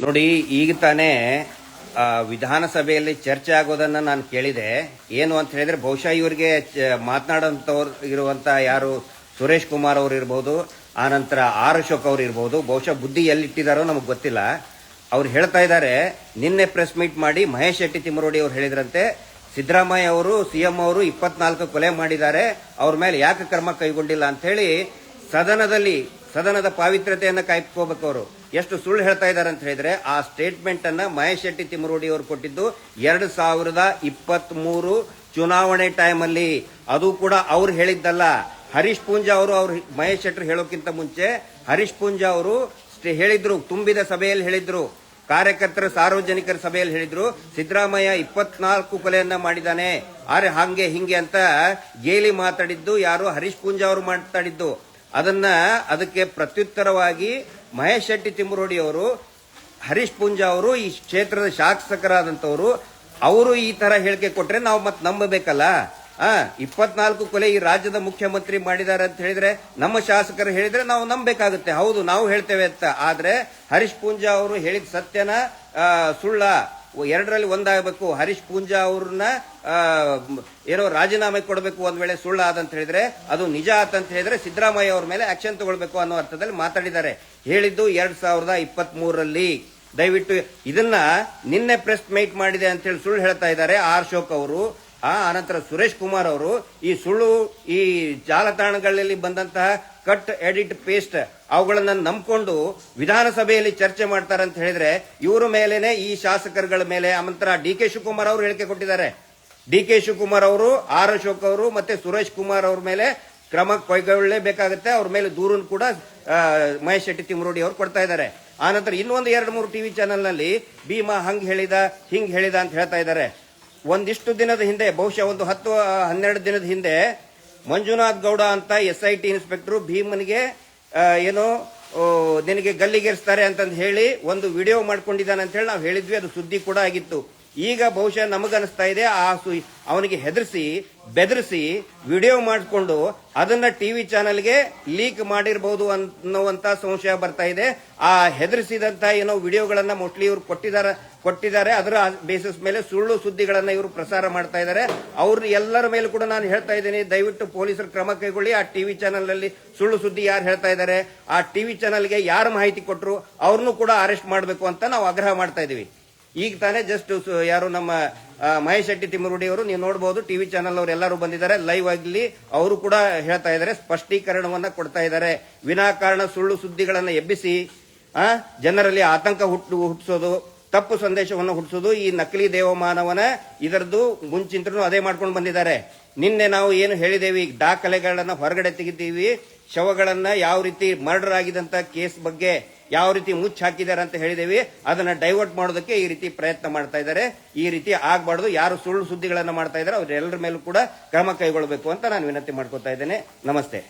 ನೋಡಿ, ಈಗ ತಾನೇ ವಿಧಾನಸಭೆಯಲ್ಲಿ ಚರ್ಚೆ ಆಗೋದನ್ನ ನಾನು ಕೇಳಿದೆ. ಏನು ಅಂತ ಹೇಳಿದ್ರೆ, ಬಹುಶಃ ಇವರಿಗೆ ಮಾತನಾಡೋಂಥವ್ರು ಇರುವಂತ ಯಾರು ಸುರೇಶ್ ಕುಮಾರ್ ಅವರು ಇರ್ಬೋದು, ಆನಂತರ ಆರ್ ಅಶೋಕ್ ಅವರು ಇರ್ಬೋದು, ಬಹುಶಃ ಬುದ್ಧಿ ಎಲ್ಲಿಟ್ಟಿದಾರೋ ನಮಗೆ ಗೊತ್ತಿಲ್ಲ. ಅವ್ರು ಹೇಳ್ತಾ ಇದ್ದಾರೆ, ನಿನ್ನೆ ಪ್ರೆಸ್ ಮೀಟ್ ಮಾಡಿ ಮಹೇಶ್ ಶೆಟ್ಟಿ ತಿಮ್ಮರೋಡಿ ಅವರು ಹೇಳಿದ್ರಂತೆ, ಸಿದ್ದರಾಮಯ್ಯ ಅವರು ಸಿಎಂ ಅವರು 24 ಕೊಲೆ ಮಾಡಿದ್ದಾರೆ, ಅವ್ರ ಮೇಲೆ ಯಾಕೆ ಕ್ರಮ ಕೈಗೊಂಡಿಲ್ಲ ಅಂತ ಹೇಳಿ ಸದನದ ಪಾವಿತ್ರ್ಯತೆಯನ್ನ ಕಾಯ್ಕೋಬೇಕು. ಅವರು ಎಷ್ಟು ಸುಳ್ಳು ಹೇಳ್ತಾ ಇದ್ದಾರೆ ಅಂತ ಹೇಳಿದ್ರೆ, ಆ ಸ್ಟೇಟ್ಮೆಂಟ್ ಅನ್ನ ಮಹೇಶ್ ಶೆಟ್ಟಿ ತಿಮ್ಮರೋಡಿ ಅವರು ಕೊಟ್ಟಿದ್ದು 2023 ಚುನಾವಣೆ ಟೈಮ್ ಅಲ್ಲಿ. ಅದು ಕೂಡ ಅವ್ರು ಹೇಳಿದ್ದಲ್ಲ, ಹರೀಶ್ ಪೂಂಜಾ ಅವರು ಮಹೇಶ್ ಶೆಟ್ಟಿ ಹೇಳೋಕ್ಕಿಂತ ಮುಂಚೆ ಹರೀಶ್ ಪೂಂಜಾ ಅವರು ಹೇಳಿದ್ರು, ತುಂಬಿದ ಸಭೆಯಲ್ಲಿ ಹೇಳಿದ್ರು, ಕಾರ್ಯಕರ್ತರ ಸಾರ್ವಜನಿಕರ ಸಭೆಯಲ್ಲಿ ಹೇಳಿದ್ರು, ಸಿದ್ದರಾಮಯ್ಯ 24 ಕೊಲೆಯನ್ನ ಮಾಡಿದ್ದಾನೆ, ಆದ್ರೆ ಹಂಗೆ ಹಿಂಗೆ ಅಂತ ಗೇಲಿ ಮಾತಾಡಿದ್ದು ಯಾರು? ಹರೀಶ್ ಪೂಂಜಾ ಅವರು ಮಾತಾಡಿದ್ದು. ಅದಕ್ಕೆ ಪ್ರತ್ಯುತ್ತರವಾಗಿ ಮಹೇಶ್ ಶೆಟ್ಟಿ ತಿಮ್ಮರೋಡಿ ಅವರು, ಹರೀಶ್ ಪೂಂಜಾ ಅವರು ಈ ಕ್ಷೇತ್ರದ ಶಾಸಕರಾದಂತವರು, ಅವರು ಈ ತರ ಹೇಳಿಕೆ ಕೊಟ್ರೆ ನಾವು ಮತ್ತೆ ನಂಬಬೇಕಲ್ಲ. 24 ಕೊಲೆ ಈ ರಾಜ್ಯದ ಮುಖ್ಯಮಂತ್ರಿ ಮಾಡಿದ್ದಾರೆ ಅಂತ ಹೇಳಿದ್ರೆ, ನಮ್ಮ ಶಾಸಕರು ಹೇಳಿದ್ರೆ ನಾವು ನಂಬಬೇಕಾಗುತ್ತೆ. ಹೌದು, ನಾವು ಹೇಳ್ತೇವೆ ಅಂತ. ಆದ್ರೆ ಹರೀಶ್ ಪೂಂಜಾ ಅವರು ಹೇಳಿದ ಸತ್ಯನ ಸುಳ್ಳ, ಎರಡರಲ್ಲಿ ಒಂದಾಗಬೇಕು. ಹರೀಶ್ ಪೂಂಜಾ ಅವ್ರನ್ನ ಏನೋ ರಾಜೀನಾಮೆ ಕೊಡಬೇಕು, ಒಂದ್ ವೇಳೆ ಸುಳ್ಳ ಆದಂತ ಹೇಳಿದ್ರೆ, ಅದು ನಿಜ ಆತಂತ ಹೇಳಿದ್ರೆ ಸಿದ್ದರಾಮಯ್ಯ ಅವ್ರ ಮೇಲೆ ಆಕ್ಷನ್ ತಗೊಳ್ಬೇಕು ಅನ್ನೋ ಅರ್ಥದಲ್ಲಿ ಮಾತಾಡಿದ್ದಾರೆ. ಹೇಳಿದ್ದು 2023ರಲ್ಲಿ. ದಯವಿಟ್ಟು ಇದನ್ನ ನಿನ್ನೆ ಪ್ರೆಸ್ ಮೀಟ್ ಮಾಡಿದೆ ಅಂತ ಹೇಳಿ ಸುಳ್ಳು ಹೇಳ್ತಾ ಇದ್ದಾರೆ ಆರ್ ಅಶೋಕ್ ಅವರು. ಆನಂತರ ಸುರೇಶ್ ಕುಮಾರ್ ಅವರು ಈ ಸುಳ್ಳು, ಈ ಜಾಲತಾಣಗಳಲ್ಲಿ ಬಂದಂತಹ ಕಟ್ ಎಡಿಟ್ ಪೇಸ್ಟ್ ಅವುಗಳನ್ನ ನಂಬಿಕೊಂಡು ವಿಧಾನಸಭೆಯಲ್ಲಿ ಚರ್ಚೆ ಮಾಡ್ತಾರೆ ಅಂತ ಹೇಳಿದ್ರೆ, ಇವರ ಮೇಲೇನೆ ಈ ಶಾಸಕರುಗಳ ಮೇಲೆ ಅನಂತರ ಡಿ ಕೆ ಶಿವಕುಮಾರ್ ಅವರು ಹೇಳಿಕೆ ಕೊಟ್ಟಿದ್ದಾರೆ. ಡಿ ಕೆ ಶಿವಕುಮಾರ್ ಅವರು, ಆರ್ ಅಶೋಕ್ ಅವರು ಮತ್ತೆ ಸುರೇಶ್ ಕುಮಾರ್ ಅವ್ರ ಮೇಲೆ ಕ್ರಮ ಕೈಗೊಳ್ಳಲೇಬೇಕಾಗುತ್ತೆ. ಅವ್ರ ಮೇಲೆ ದೂರನ್ನು ಕೂಡ ಮಹೇಶ್ ಶೆಟ್ಟಿ ತಿಮ್ಮರೋಡಿ ಅವರು ಕೊಡ್ತಾ ಇದ್ದಾರೆ. ಆನಂತರ ಇನ್ನೊಂದು 2-3 ಟಿವಿ ಚಾನೆಲ್ ನಲ್ಲಿ ಭೀಮಾ ಹಂಗ್ ಹೇಳಿದ ಹಿಂಗ್ ಹೇಳಿದ ಅಂತ ಹೇಳ್ತಾ ಇದ್ದಾರೆ. ಒಂದಿಷ್ಟು ದಿನದ ಹಿಂದೆ, ಬಹುಶಃ ಒಂದು 10-12 ದಿನದ ಹಿಂದೆ, ಮಂಜುನಾಥ್ ಗೌಡ ಅಂತ SIT ಇನ್ಸ್ಪೆಕ್ಟರ್ ಭೀಮನಿಗೆ ಏನೋ ನಿನಗೆ ಗಲ್ಲಿಗೇರಿಸ್ತಾರೆ ಅಂತಂದು ಹೇಳಿ ಒಂದು ವಿಡಿಯೋ ಮಾಡ್ಕೊಂಡಿದ್ದಾನೆ ಅಂತ ಹೇಳಿ ನಾವು ಹೇಳಿದ್ವಿ. ಅದು ಸುದ್ದಿ ಕೂಡ ಆಗಿತ್ತು. ಈಗ ಬಹುಶಃ ನಮಗನಿಸ್ತಾ ಇದೆ, ಅವನಿಗೆ ಹೆದರಿಸಿ ಬೆದರಿಸಿ ವಿಡಿಯೋ ಮಾಡಿಕೊಂಡು ಅದನ್ನ ಟಿವಿ ಚಾನೆಲ್ಗೆ ಲೀಕ್ ಮಾಡಿರಬಹುದು ಅನ್ನುವಂತ ಸಂಶಯ ಬರ್ತಾ ಇದೆ. ಆ ಹೆದರಿಸಿದಂತ ಏನೋ ವಿಡಿಯೋಗಳನ್ನ ಮೋಸ್ಟ್ಲಿ ಇವರು ಕೊಟ್ಟಿದ್ದಾರೆ. ಅದರ ಬೇಸಿಸ್ ಮೇಲೆ ಸುಳ್ಳು ಸುದ್ದಿಗಳನ್ನ ಇವರು ಪ್ರಸಾರ ಮಾಡ್ತಾ ಇದ್ದಾರೆ. ಅವ್ರ ಎಲ್ಲರ ಮೇಲೆ ಕೂಡ ನಾನು ಹೇಳ್ತಾ ಇದ್ದೀನಿ, ದಯವಿಟ್ಟು ಪೊಲೀಸರು ಕ್ರಮ ಕೈಗೊಳ್ಳಿ. ಆ ಟಿವಿ ಚಾನೆಲ್ ನಲ್ಲಿ ಸುಳ್ಳು ಸುದ್ದಿ ಯಾರು ಹೇಳ್ತಾ ಇದ್ದಾರೆ, ಆ ಟಿವಿ ಚಾನೆಲ್ಗೆ ಯಾರು ಮಾಹಿತಿ ಕೊಟ್ಟರು ಅವ್ರನ್ನೂ ಕೂಡ ಅರೆಸ್ಟ್ ಮಾಡಬೇಕು ಅಂತ ನಾವು ಆಗ್ರಹ ಮಾಡ್ತಾ ಇದೀವಿ. ಈಗ ತಾನೇ ಜಸ್ಟ್ ಯಾರು ನಮ್ಮ ಮಹೇಶ್ ಶೆಟ್ಟಿ ತಿಮ್ಮರೋಡಿ ಅವರು, ನೀವು ನೋಡಬಹುದು ಟಿವಿ ಚಾನೆಲ್ ಅವರು ಎಲ್ಲರೂ ಬಂದಿದ್ದಾರೆ ಲೈವ್ ಆಗಲಿ. ಅವರು ಕೂಡ ಹೇಳ್ತಾ ಇದ್ದಾರೆ, ಸ್ಪಷ್ಟೀಕರಣವನ್ನ ಕೊಡ್ತಾ ಇದ್ದಾರೆ. ವಿನಾಕಾರಣ ಸುಳ್ಳು ಸುದ್ದಿಗಳನ್ನ ಎಬ್ಬಿಸಿ ಜನರಲ್ಲಿ ಆತಂಕ ಹುಟ್ಟಿಸೋದು, ತಪ್ಪು ಸಂದೇಶವನ್ನು ಹುಟ್ಟಿಸೋದು ಈ ನಕಲಿ ದೇವಮಾನವನ ಇದರದ್ದು ಮುಂಚಿಂತರೂ ಅದೇ ಮಾಡ್ಕೊಂಡು ಬಂದಿದ್ದಾರೆ. ನಿನ್ನೆ ನಾವು ಏನು ಹೇಳಿದೇವಿ, ದಾಖಲೆಗಳನ್ನ ಹೊರಗಡೆ ತೆಗಿತೀವಿ, ಶವಗಳನ್ನ ಯಾವ ರೀತಿ ಮರ್ಡರ್ ಆಗಿದಂತ ಕೇಸ್ ಬಗ್ಗೆ ಯಾವ ರೀತಿ ಮುಚ್ಚಿ ಹಾಕಿದ್ದಾರೆ ಅಂತ ಹೇಳಿದೇವಿ. ಅದನ್ನ ಡೈವರ್ಟ್ ಮಾಡೋದಕ್ಕೆ ಈ ರೀತಿ ಪ್ರಯತ್ನ ಮಾಡ್ತಾ ಇದ್ದಾರೆ. ಈ ರೀತಿ ಆಗಬಾರ್ದು. ಯಾರು ಸುಳ್ಳು ಸುದ್ದಿಗಳನ್ನ ಮಾಡ್ತಾ ಇದ್ದಾರೆ ಅವರೆಲ್ಲರ ಮೇಲೂ ಕೂಡ ಕ್ರಮ ಕೈಗೊಳ್ಳಬೇಕು ಅಂತ ನಾನು ವಿನಂತಿ ಮಾಡ್ಕೊತಾ ಇದ್ದೇನೆ. ನಮಸ್ತೆ.